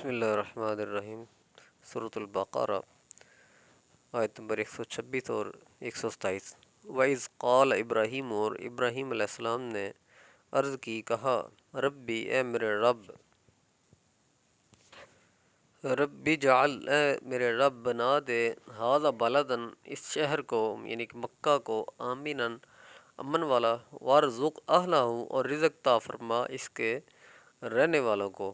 بسم اللہ الرحمن الرحیم۔ سورۃ البقرہ آیت نمبر 126 اور 127۔ وَإِذْ قَالَ ابراہیم، اور ابراہیم علیہ السلام نے عرض کی، کہا، ربی اے میرے رب، ربی جعل اے میرے رب بنا دے، ھذا بلدن اس شہر کو یعنی کہ مکہ کو، آمیناً امن والا، وارزق اہلہ اور رزق عطا فرما اس کے رہنے والوں کو،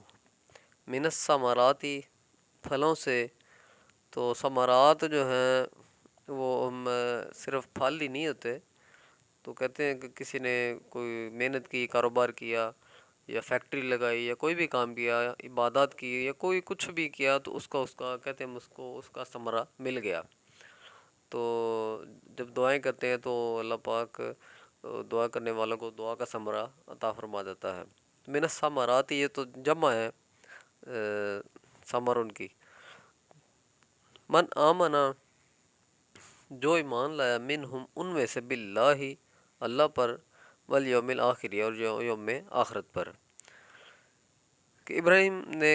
من الثمراتی پھلوں سے۔ تو ثمرات جو ہیں وہ صرف پھل ہی نہیں ہوتے، تو کہتے ہیں کہ کسی نے کوئی محنت کی، کاروبار کیا یا فیکٹری لگائی یا کوئی بھی کام کیا، عبادات کی یا کوئی کچھ بھی کیا، تو اس کا کہتے ہیں اس کا ثمرہ مل گیا۔ تو جب دعائیں کرتے ہیں تو اللہ پاک دعا کرنے والوں کو دعا کا ثمرہ عطا فرما دیتا ہے۔ من الثمرات یہ تو جمع ہے ثمر ان کی۔ من آمنا جو ایمان لایا، منہم ان میں سے، باللہ اللہ پر، والیوم الآخر اور یوم آخرت پر۔ کہ ابراہیم نے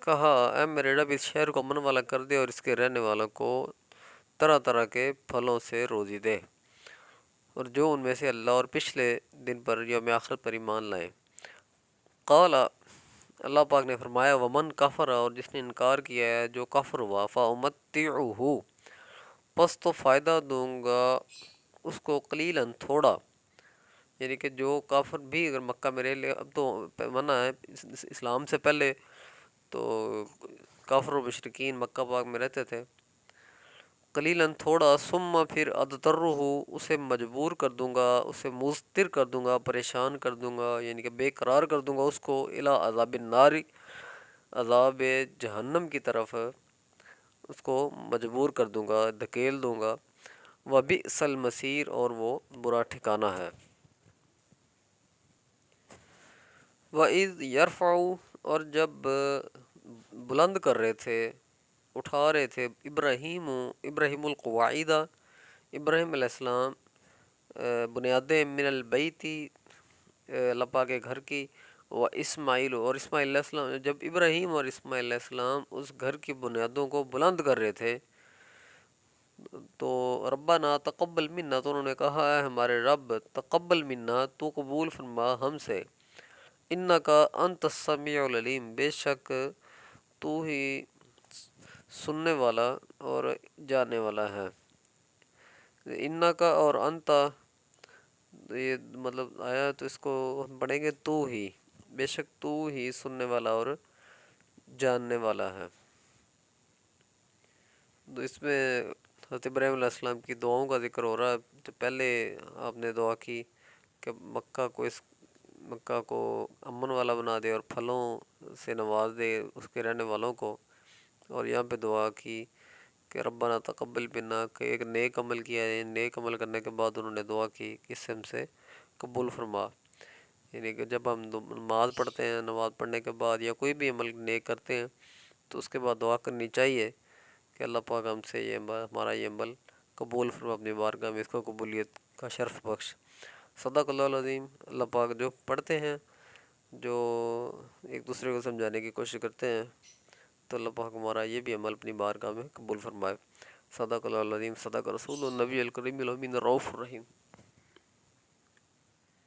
کہا، اے میرے رب اس شہر کو امن والا کر دے اور اس کے رہنے والوں کو طرح طرح کے پھلوں سے روزی دے، اور جو ان میں سے اللہ اور پچھلے دن پر یوم آخرت پر ایمان لائیں۔ قال اللہ پاک نے فرمایا، ومن کفر اور جس نے انکار کیا ہے، جو کفر ہوا، فامتعہ پس تو فائدہ دوں گا اس کو، قلیلاً تھوڑا، یعنی کہ جو کافر بھی اگر مکہ میں رہ لے، اب تو منع ہے، اسلام سے پہلے تو کافر و مشرکین مکہ پاک میں رہتے تھے، قلیلاً تھوڑا، ثم پھر اضطرہ اسے مجبور کر دوں گا، اسے مضطر کر دوں گا، پریشان کر دوں گا، یعنی کہ بے قرار کر دوں گا اس کو، الی عذاب النار عذاب جہنم کی طرف اس کو مجبور کر دوں گا، دھکیل دوں گا، وبئس المصیر اور وہ برا ٹھکانہ ہے۔ وَإِذْ يَرْفَعُ اور جب بلند کر رہے تھے، اٹھا رہے تھے، ابراہیم القواعد ابراہیم علیہ السلام بنیادیں، من البیتی اللہ پاک کے گھر کی، و اسماعیل اور اسماعیل علیہ السلام، جب ابراہیم اور اسماعیل علیہ السلام اس گھر کی بنیادوں کو بلند کر رہے تھے، تو ربنا تقبل منا، تو انہوں نے کہا، اے ہمارے رب، تقبل منا تو قبول فرما ہم سے، انکا انت السمیع العلیم بے شک تو ہی سننے والا اور جاننے والا ہے۔ انکا اور انتا یہ مطلب آیا، تو اس کو ہم پڑھیں گے تو ہی، بے شک تو ہی سننے والا اور جاننے والا ہے۔ تو اس میں حضرت ابراہیم علیہ السلام کی دعاؤں کا ذکر ہو رہا ہے۔ تو پہلے آپ نے دعا کی کہ مکہ کو امن والا بنا دے اور پھلوں سے نواز دے اس کے رہنے والوں کو، اور یہاں پہ دعا کی کہ ربنا تقبل منا، کہ ایک نیک عمل کیا ہے، نیک عمل کرنے کے بعد انہوں نے دعا کی کہ اس سے ہم سے قبول فرما، یعنی کہ جب ہم نماز پڑھتے ہیں، نماز پڑھنے کے بعد یا کوئی بھی عمل نیک کرتے ہیں تو اس کے بعد دعا کرنی چاہیے کہ اللہ پاک ہم سے ہمارا یہ عمل قبول فرما، اپنی بارگاہ میں اس کو قبولیت کا شرف بخش۔ صدق اللہ العظیم۔ اللہ پاک جو پڑھتے ہیں، جو ایک دوسرے کو سمجھانے کی کوشش کرتے ہیں، تو اللہ پاک ہمارا یہ بھی عمل اپنی بارگاہ میں قبول فرمائے۔ صدق اللہ العظیم، صدق رسول النبی الکریم الامین الرؤوف الرحیم۔